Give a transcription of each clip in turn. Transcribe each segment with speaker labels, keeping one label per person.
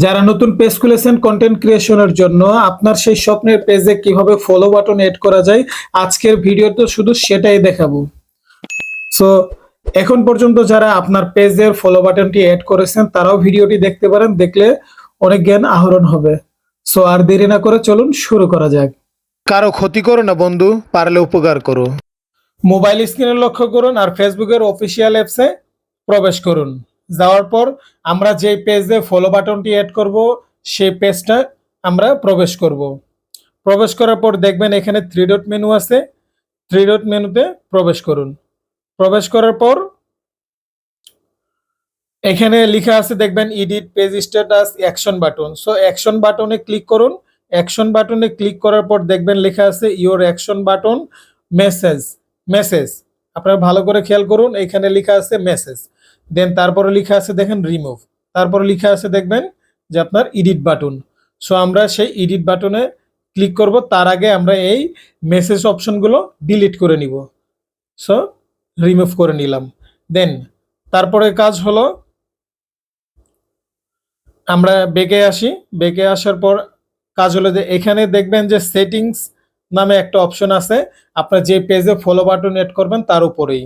Speaker 1: যারা নতুন পেজ খুলেছেন কন্টেন্ট ক্রিয়েশনের জন্য, আপনার সেই স্বপ্নের পেজে কিভাবে ফলো বাটন এড করা যায়, আজকের ভিডিওতে শুধু সেটাই দেখাবো। সো এখন পর্যন্ত যারা আপনার পেজের ফলো বাটনটি এড করেছেন তারাও ভিডিওটি দেখতে পারেন, দেখলে অনেক জ্ঞান আহরণ হবে। সো আর দেরি না করে চলুন শুরু করা যাক।
Speaker 2: কারো ক্ষতি করো না বন্ধু, পারলে উপকার করো।
Speaker 1: মোবাইল স্ক্রিনে লক্ষ্য করুন আর ফেসবুকের অফিসিয়াল অ্যাপসে প্রবেশ করুন। যাওয়ার পর আমরা যে পেজে ফলো বাটনটি অ্যাড করব সেই পেজটা আমরা প্রবেশ করব। প্রবেশ করার পর দেখবেন এখানে থ্রি ডট মেনু আছে, থ্রি ডট মেনুতে প্রবেশ করুন। প্রবেশ করার পর এখানে লেখা আছে দেখবেন edit page status action button. So action বাটনে ক্লিক করুন। অ্যাকশন বাটনে ক্লিক করার পর দেখবেন লেখা আছে your action button message. Message আপনারা ভালো করে খেয়াল করুন, এখানে লেখা আছে মেসেজ, দেন তারপরে লেখা আছে দেখেন রিমুভ, তারপরে লেখা আছে দেখবেন যে আপনার এডিট বাটন। সো আমরা সেই এডিট বাটনে ক্লিক করব, তার আগে আমরা এই মেসেজ অপশনগুলো ডিলিট করে নিব। সো রিমুভ করে নিলাম। দেন তারপরে কাজ হলো আমরা ব্যাকে আসি। ব্যাকে আসার পর কাজ হলো যে এখানে দেখবেন যে সেটিংস নামে একটা অপশন আছে, আপনার যে পেজে ফলো বাটন এড করবেন তার উপরেই।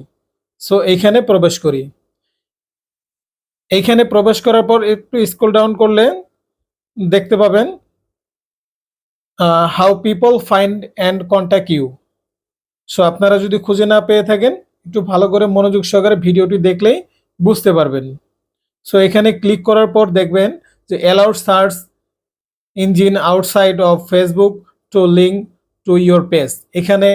Speaker 1: সো এইখানে প্রবেশ করি। এইখানে প্রবেশ করার পর একটু স্ক্রল ডাউন করলে দেখতে পাবেন how people find and contact you. So আপনারা যদি খুঁজে না পেয়ে থাকেন, একটু ভালো করে মনোযোগ সহকারে ভিডিওটি দেখলেই বুঝতে পারবেন। সো এখানে ক্লিক করার পর দেখবেন যে allow search engine outside of Facebook two link to your page. এখানে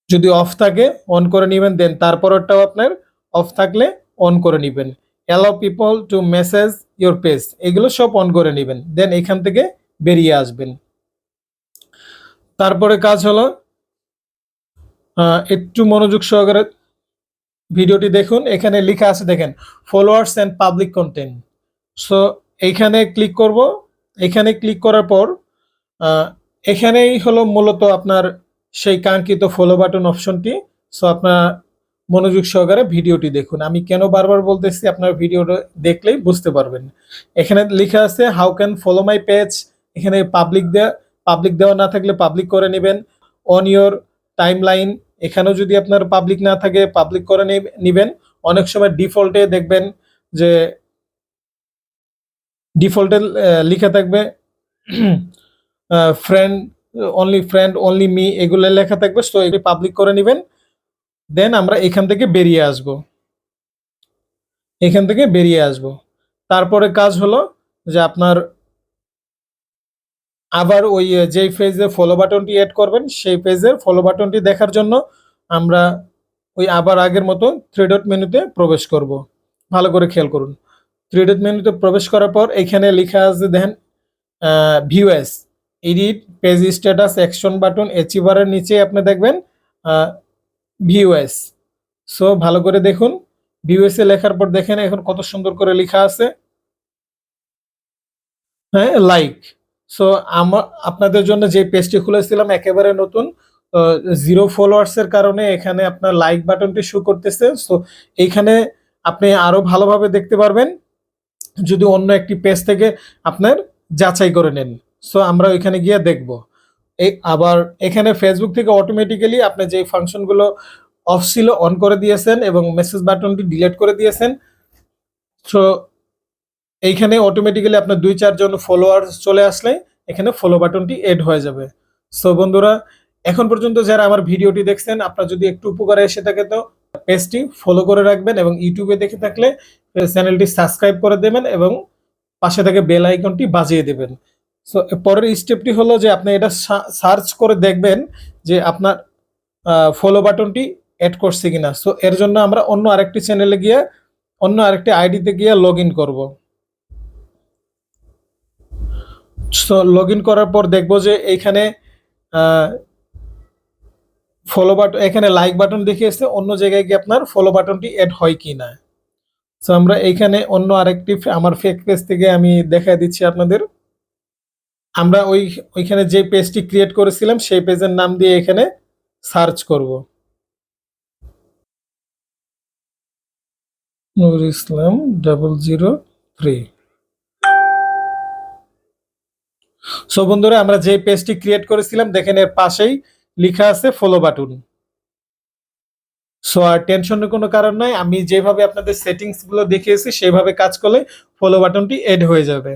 Speaker 1: যদি অফ থাকে অন করে নেবেন, দেন তারপরটাও আপনার অফ থাকলে অন করে নেবেন। Allow people to message your page, এগুলো সব অন করে নেবেন, দেন এখান থেকে বেরিয়ে আসবেন। তারপরে কাজ হলো একটু মনোযোগ সহকারে ভিডিওটি দেখুন। এখানে লেখা আছে দেখেন followers and public content. So এইখানে ক্লিক করব। এখানে ক্লিক করার পর এখানেই হলো মূলত আপনার সেই কাঙ্ক্ষিত ফলো বাটন অপশনটি। সো আপনার মনোযোগ সহকারে ভিডিওটি দেখুন। আমি কেন বারবার বলতেছি, আপনার ভিডিওটা দেখলেই বুঝতে পারবেন। এখানে লেখা আছে how can follow my page. এখানে পাবলিক দেওয়া না থাকলে পাবলিক করে নেবেন। অন ইয়োর টাইম লাইন, এখানেও যদি আপনার পাবলিক না থাকে পাবলিক করে নেবেন। অনেক সময় ডিফল্টে দেখবেন যে ডিফল্টে লেখা থাকবে ফ্রেন্ড অনলি মি, এগুলো লেখা থাকবে। সো এগুলি পাবলিক করে নেবেন, দেন আমরা এখান থেকে বেরিয়ে আসব। এখান থেকে বেরিয়ে আসব। তারপরে কাজ হলো যে আপনার আবার ওই যেই পেজে ফলো বাটনটি অ্যাড করবেন সেই পেজের ফলো বাটনটি দেখার জন্য আমরা ওই আবার আগের মতো থ্রি ডট মেনুতে প্রবেশ করব। ভালো করে খেয়াল করুন। থ্রি ডট মেনুতে প্রবেশ করার পর এখানে লেখা আছে দেখেন views edit page status action button, অ্যাচিভারের নিচে আপনি দেখবেন ভিউএস। সো ভালো করে দেখুন, ভিউএস এ লেখার পর দেখেন এখন কত সুন্দর করে লেখা আছে, হ্যাঁ, লাইক। সো আপনাদের জন্য যে পেজটি খুলেছিলাম একেবারে নতুন, 0 ফলোয়ার্স এর কারণে এখানে আপনার লাইক বাটনটি শো করতেছে। সো এইখানে আপনি আরো ভালোভাবে দেখতে পারবেন যদি অন্য একটি পেজ থেকে আপনার যাচাই করে নেন। সো আমরা ওইখানে গিয়ে দেখব। আবার এখানে ফেসবুক থেকে অটোমেটিক্যালি আপনি যে ফাংশনগুলো অফ ছিল অন করে দিয়েছেন এবং মেসেজ বাটনটি ডিলিট করে দিয়েছেন। সো এইখানে অটোমেটিক্যালি আপনার 2-4 জন ফলোয়ার চলে আসলে এখানে ফলো বাটনটি এড হয়ে যাবে। সো বন্ধুরা, এখন পর্যন্ত যারা আমার ভিডিওটি দেখছেন, আপনার যদি একটু উপকারে এসে থাকে তো পেজটি ফলো করে রাখবেন এবং ইউটিউবে দেখে থাকলে চ্যানেলটি সাবস্ক্রাইব করে দেবেন এবং পাশে থেকে বেল আইকনটি বাজিয়ে দেবেন। সো পরের স্টেপটি হলো যে আপনি এটা সার্চ করে দেখবেন যে আপনার ফলো বাটনটি অ্যাড করছে কিনা। সো এর জন্য আমরা অন্য আরেকটি চ্যানেলে গিয়ে অন্য আরেকটি আইডিতে গিয়ে লগ ইন করবো। সো লগ ইন করার পর দেখবো যে এইখানে ফলো বাটন, এখানে লাইক বাটন দেখিয়েছে, অন্য জায়গায় গিয়ে আপনার ফলো বাটনটি অ্যাড হয় কি না। সো আমরা এইখানে অন্য আরেকটি আমার ফেক পেজ থেকে আমি দেখা দিচ্ছি আপনাদের। আমরা ওইখানে যে পেজটি ক্রিয়েট করেছিলাম সেই পেজের নাম দিয়ে এখানে সার্চ করব, নূর ইসলাম 003। সো বন্ধুরা আমরা যে পেজটি ক্রিয়েট করেছিলাম দেখেন এর পাশেই লেখা আছে ফলো বাটন। সো আর টেনশনের কোনো কারণ নাই, আমি যেভাবে আপনাদের সেটিংস গুলো দেখিয়েছি সেভাবে কাজ করলে ফলো বাটনটি এড হয়ে যাবে।